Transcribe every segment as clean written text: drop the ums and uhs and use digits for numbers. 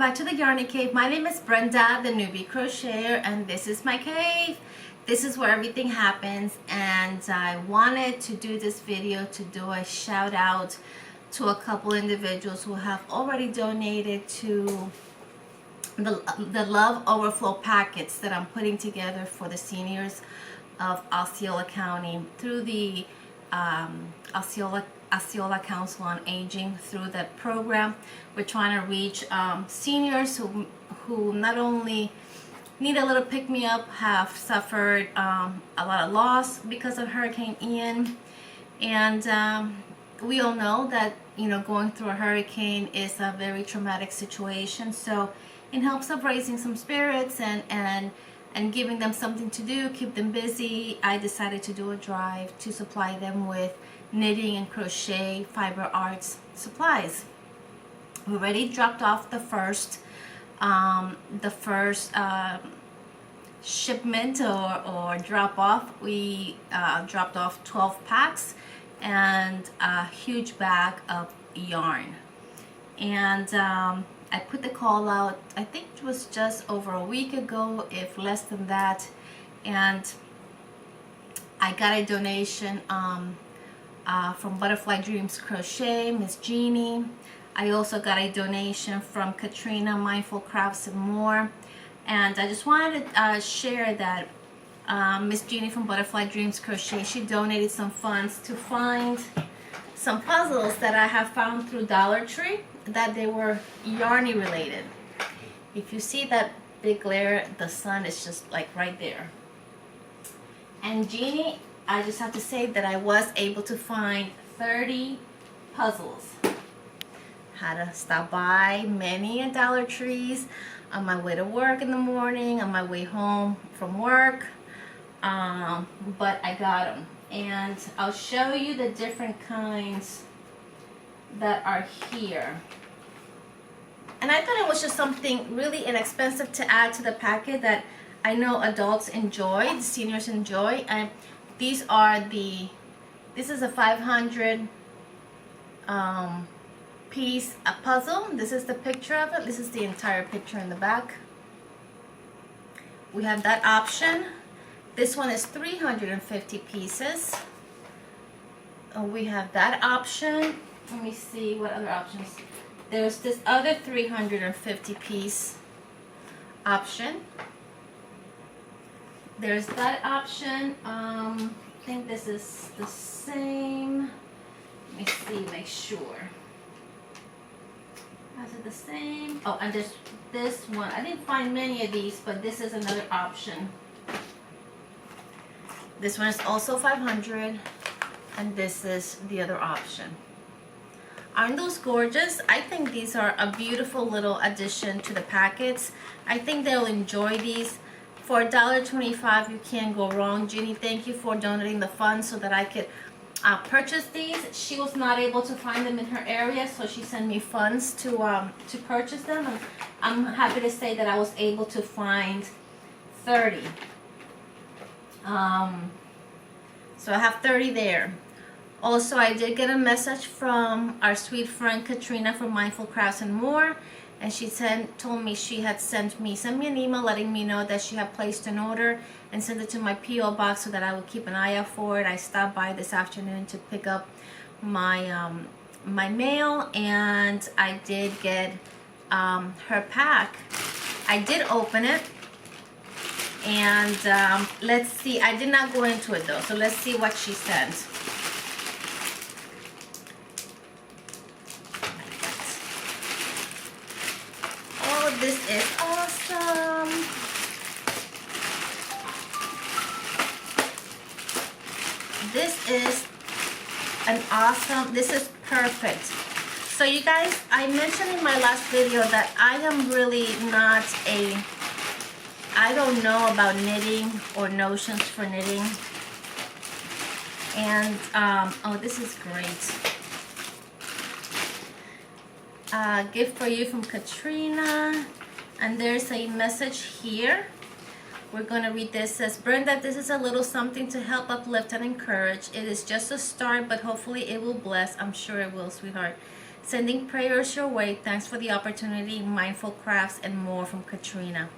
back to the Yarny Cave. My name is Brenda, the newbie crocheter, and this is my cave. This is where everything happens, and I wanted to do this video to do a shout out to a couple individuals who have already donated to the Love Overflow packets that I'm putting together for the seniors of Osceola County through the Osceola Council on Aging. Through that program, we're trying to reach seniors who not only need a little pick-me-up, have suffered a lot of loss because of Hurricane Ian, and we all know that going through a hurricane is a very traumatic situation. So in hopes of raising some spirits and giving them something to do, keep them busy, I decided to do a drive to supply them with knitting and crochet fiber arts supplies. We already dropped off the first shipment or drop off. We dropped off 12 packs and a huge bag of yarn, and I put the call out, I think it was just over a week ago, if less than that, and I got a donation from Butterfly Dreams Crochet, Miss Jeannie. I also got a donation from Katrina, Mindful Crafts and More. And I just wanted to share that Miss Jeannie from Butterfly Dreams Crochet, she donated some funds to find some puzzles that I have found through Dollar Tree, that they were yarny related. If you see that big glare, the sun is just like right there. And Jeannie, I just have to say that I was able to find 30 puzzles. Had to stop by many a Dollar Trees on my way to work in the morning, on my way home from work, but I got them, and I'll show you the different kinds that are here. And I thought it was just something really inexpensive to add to the packet that I know adults enjoy, the seniors enjoy. And these are this is a 500 piece puzzle. This is the picture of it. This is the entire picture in the back. We have that option. This one is 350 pieces. We have that option. Let me see what other options. There's this other 350 piece option. There's that option. I think this is the same. Let me see, make sure. Is it the same? Oh, and there's this one. I didn't find many of these, but this is another option. This one is also 500, and this is the other option. Aren't those gorgeous? I think these are a beautiful little addition to the packets. I think they'll enjoy these. For $1.25, you can't go wrong. Jeannie, thank you for donating the funds so that I could purchase these. She was not able to find them in her area, so she sent me funds to purchase them. And I'm happy to say that I was able to find 30. So I have 30 there. Also, I did get a message from our sweet friend Katrina from Mindful Crafts and More, and she told me she had sent me an email letting me know that she had placed an order and sent it to my P.O.Box so that I would keep an eye out for it. I stopped by this afternoon to pick up my my mail, and I did get her pack. I did open it, and let's see. I did not go into it though, so let's see what she sent. Oh, this is awesome. This is this is perfect. So you guys, I mentioned in my last video that I am really not I don't know about knitting or notions for knitting. And, oh, this is great. Gift for you from Katrina. And there's a message here. We're going to read this. It says, Brenda, this is a little something to help uplift and encourage. It is just a start, but hopefully it will bless. I'm sure it will, sweetheart. Sending prayers your way. Thanks for the opportunity. Mindful crafts and more from Katrina.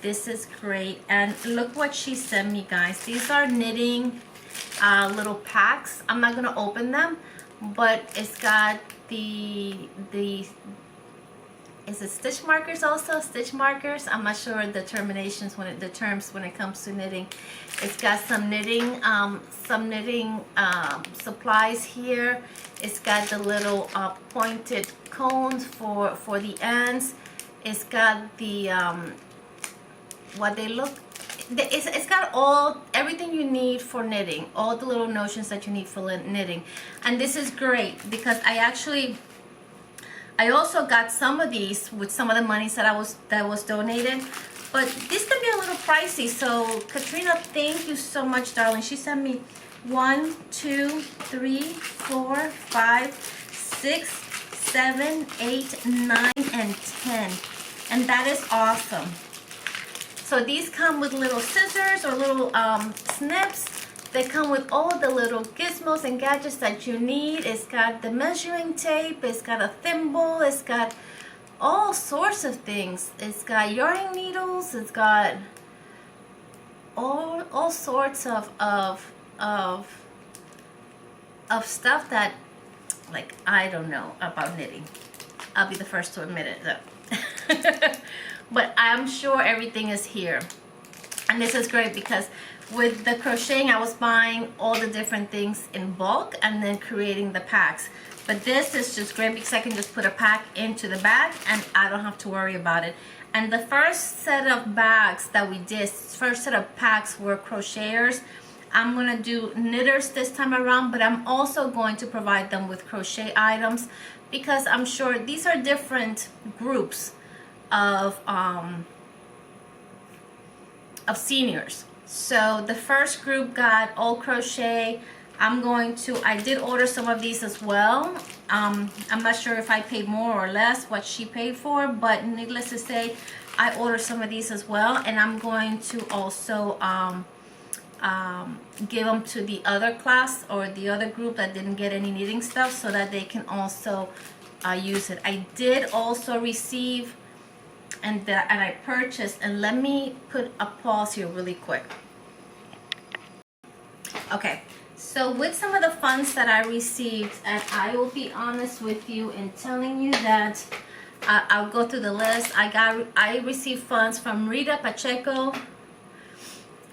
This is great. And look what she sent me, guys. These are knitting little packs. I'm not gonna open them, but it's got the is it stitch markers also? Stitch markers? I'm not sure the terms when it comes to knitting. It's got some knitting supplies here. It's got the little pointed cones for the ends. It's got the what they look. It's got everything you need for knitting, all the little notions that you need for knitting. And this is great because I also got some of these with some of the monies that was donated, but this can be a little pricey. So Katrina, thank you so much, darling. She sent me 1, 2, 3, 4, 5, 6, 7, 8, 9, and 10, and that is awesome. So these come with little scissors or little snips. They come with all the little gizmos and gadgets that you need. It's got the measuring tape. It's got a thimble. It's got all sorts of things. It's got yarning needles. It's got all sorts of stuff that, like, I don't know about knitting. I'll be the first to admit it though. But I'm sure everything is here. And this is great because with the crocheting, I was buying all the different things in bulk and then creating the packs. But this is just great because I can just put a pack into the bag and I don't have to worry about it. And the first set of bags that we did, first set of packs were crocheters. I'm going to do knitters this time around, but I'm also going to provide them with crochet items because I'm sure these are different groups of seniors. So the first group got all crochet. I did order some of these as well. I'm not sure if I paid more or less what she paid for, but needless to say, I ordered some of these as well, and I'm going to also give them to the other class or the other group that didn't get any knitting stuff so that they can also use it. I did also receive and I purchased, and let me put a pause here really quick. Okay, so with some of the funds that I received, and I will be honest with you in telling you that I'll go through the list. I received funds from Rita Pacheco,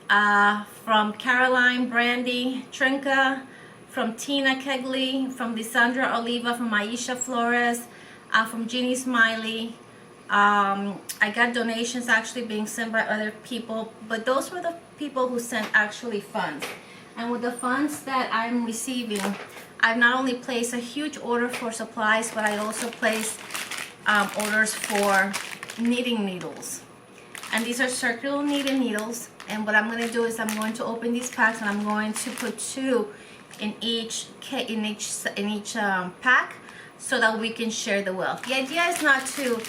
from Carolyne, Brandy, Trinca, from Tina Kegley, from Lisandra Oliva, from Aisha Flores, from Jeannie Smiley. I got donations actually being sent by other people, but those were the people who sent actually funds. And with the funds that I'm receiving, I've not only placed a huge order for supplies, but I also placed orders for knitting needles. And these are circular knitting needles. And what I'm going to do is I'm going to open these packs and I'm going to put 2 in each pack so that we can share the wealth. The idea is not to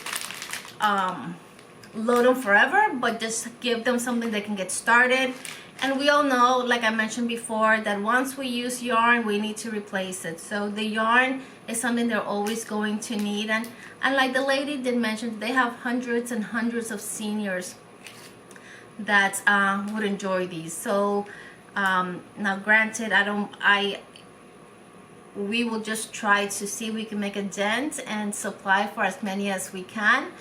load them forever, but just give them something they can get started. And we all know, like I mentioned before, that once we use yarn, we need to replace it. So the yarn is something they're always going to need. And like the lady did mention, they have hundreds and hundreds of seniors that would enjoy these. So now granted, we will just try to see if we can make a dent and supply for as many as we can,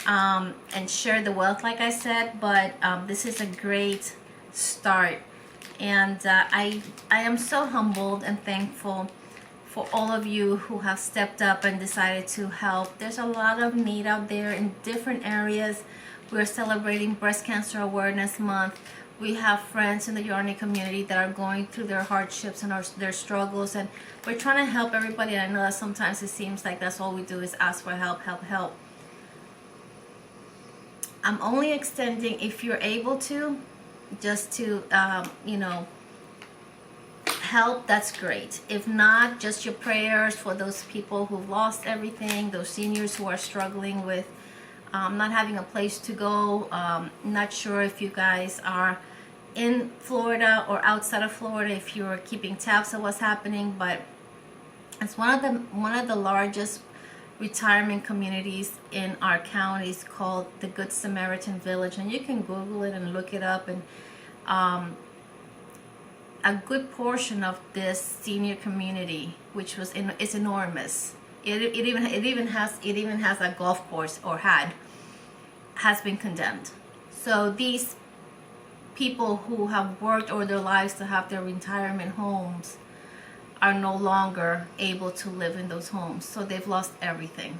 and share the wealth, like I said. But this is a great start, and I am so humbled and thankful for all of you who have stepped up and decided to help. There's a lot of need out there in different areas. We're celebrating Breast Cancer Awareness Month. We have friends in the yarning community that are going through their hardships and their struggles, and we're trying to help everybody. And I know that sometimes it seems like that's all we do is ask for help, help, help. I'm only extending, if you're able to, just to help. That's great. If not, just your prayers for those people who've lost everything, those seniors who are struggling with not having a place to go. Not sure if you guys are in Florida or outside of Florida, if you're keeping tabs of what's happening, but It's one of the largest retirement communities in our county. Is called the Good Samaritan Village, and you can Google it and look it up. And a good portion of this senior community, which was is enormous. It even has a golf course, or has been condemned. So these people who have worked all their lives to have their retirement homes are no longer able to live in those homes. So they've lost everything.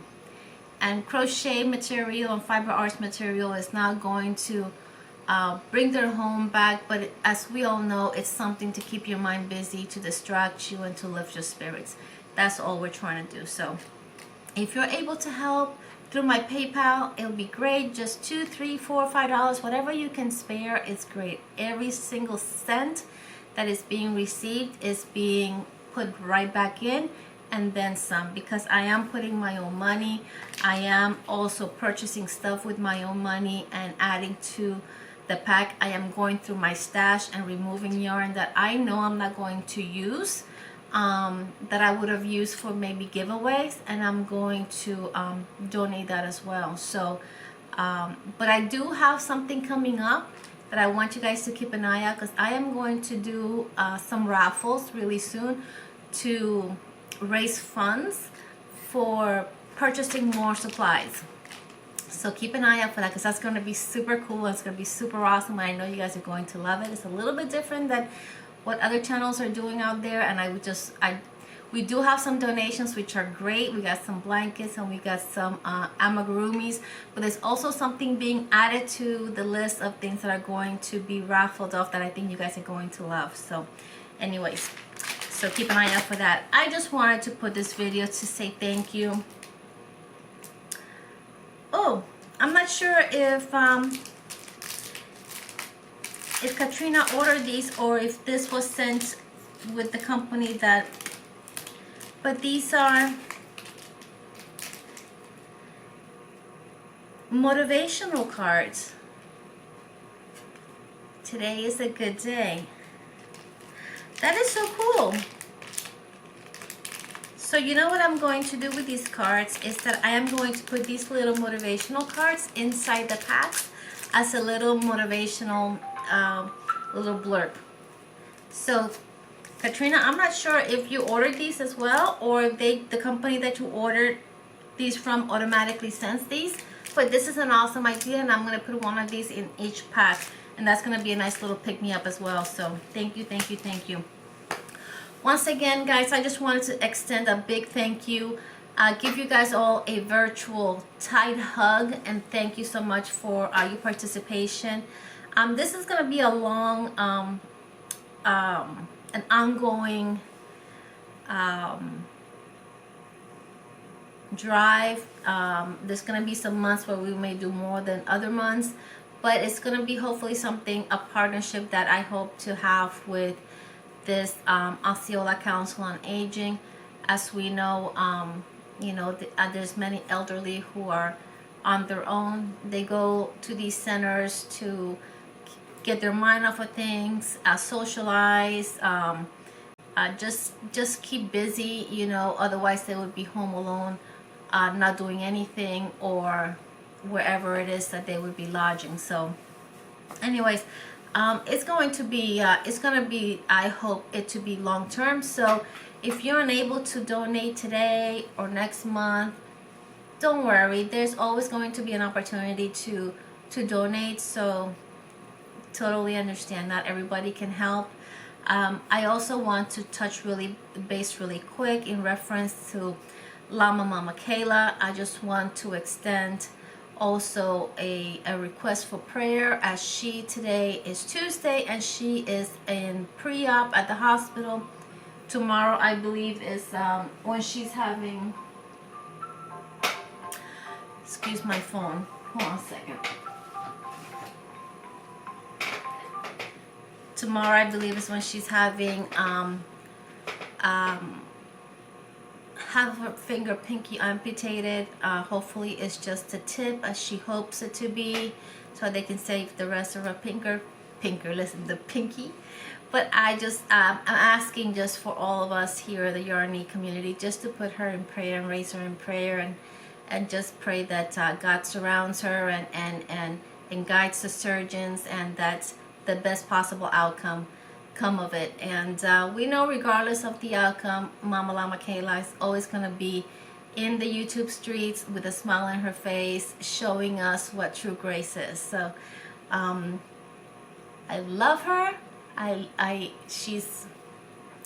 And crochet material and fiber arts material is not going to bring their home back, but as we all know, it's something to keep your mind busy, to distract you, and to lift your spirits. That's all we're trying to do. So if you're able to help through my PayPal, it'll be great. Just $2, $3, $4, $5, whatever you can spare, it's great. Every single cent that is being received is being put right back in, and then some, because I am putting my own money. I am also purchasing stuff with my own money and adding to the pack. I am going through my stash and removing yarn that I know I'm not going to use, that I would have used for maybe giveaways, and I'm going to donate that as well. So but I do have something coming up that I want you guys to keep an eye out, because I am going to do some raffles really soon to raise funds for purchasing more supplies. So keep an eye out for that, because that's going to be super cool. It's going to be super awesome. I know you guys are going to love it. It's a little bit different than what other channels are doing out there, and we do have some donations, which are great. We got some blankets and we got some amigurumis, but there's also something being added to the list of things that are going to be raffled off that I think you guys are going to love. So anyways, so keep an eye out for that. I just wanted to put this video to say thank you. Oh, I'm not sure if Katrina ordered these, or if this was sent with the company that, but these are motivational cards. Today is a good day. That is so cool. So you know what I'm going to do with these cards is that I am going to put these little motivational cards inside the packs as a little motivational little blurb. So Katrina, I'm not sure if you ordered these as well, or the company that you ordered these from automatically sends these, but this is an awesome idea, and I'm going to put one of these in each pack, and that's going to be a nice little pick-me-up as well. So thank you, thank you, thank you. Once again, guys, I just wanted to extend a big thank you. Give you guys all a virtual tight hug, and thank you so much for your participation. This is going to be a long, an ongoing drive. There's going to be some months where we may do more than other months, but it's going to be hopefully a partnership that I hope to have with this Osceola Council on Aging. As we know, you know, there's many elderly who are on their own. They go to these centers to get their mind off of things, socialize, just keep busy, you know, otherwise they would be home alone, not doing anything, or wherever it is that they would be lodging. So anyways, it's going to be, I hope it to be long term. So if you're unable to donate today or next month, don't worry, there's always going to be an opportunity to donate. So totally understand, not everybody can help. I also want to touch base really quick in reference to Llama Mama Kayla. I just want to extend also a request for prayer, as today is Tuesday and she is in pre-op at the hospital. Tomorrow, I believe, is when she's having, excuse my phone, hold on a second. Tomorrow, I believe, is when she's having have her finger pinky amputated. Hopefully it's just a tip, as she hopes it to be, so they can save the rest of her the pinky. But I'm asking just for all of us here, the Yarny community, just to put her in prayer and raise her in prayer, and just pray that God surrounds her and guides the surgeons, and that the best possible outcome come of it. And we know regardless of the outcome, Mama Llama Kayla is always going to be in the YouTube streets with a smile on her face, showing us what true grace is. So I love her. She's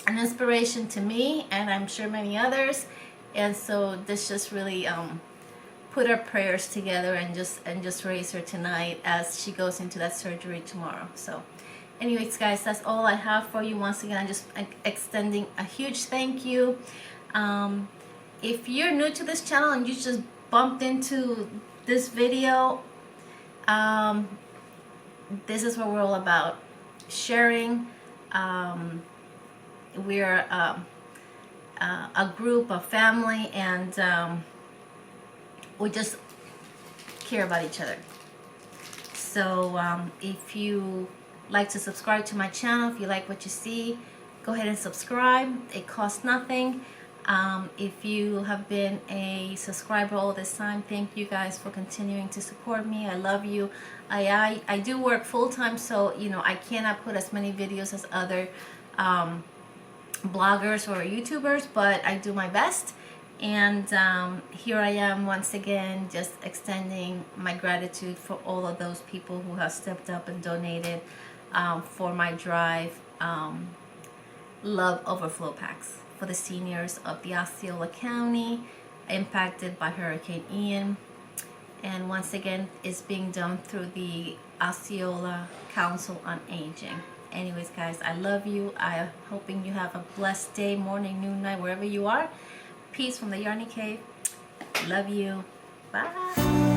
an inspiration to me, and I'm sure many others. And so this just really put our prayers together and just raise her tonight as she goes into that surgery tomorrow. So anyways, guys, that's all I have for you. Once again, I'm just extending a huge thank you. If you're new to this channel and you just bumped into this video, this is what we're all about. Sharing. We're a group, a family, and we just care about each other. So if you like to subscribe to my channel, if you like what you see, go ahead and subscribe. It costs nothing. If you have been a subscriber all this time, thank you guys for continuing to support me. I love you. I do work full-time, so you know I cannot put as many videos as other bloggers or YouTubers, but I do my best. And here I am once again, just extending my gratitude for all of those people who have stepped up and donated for my drive. Love Overflow packs for the seniors of the Osceola County impacted by Hurricane Ian. And once again, it's being done through the Osceola Council on Aging. Anyways, guys, I love you. I'm hoping you have a blessed day, morning, noon, night, wherever you are. Peace from the Yarny Cave. Love you. Bye.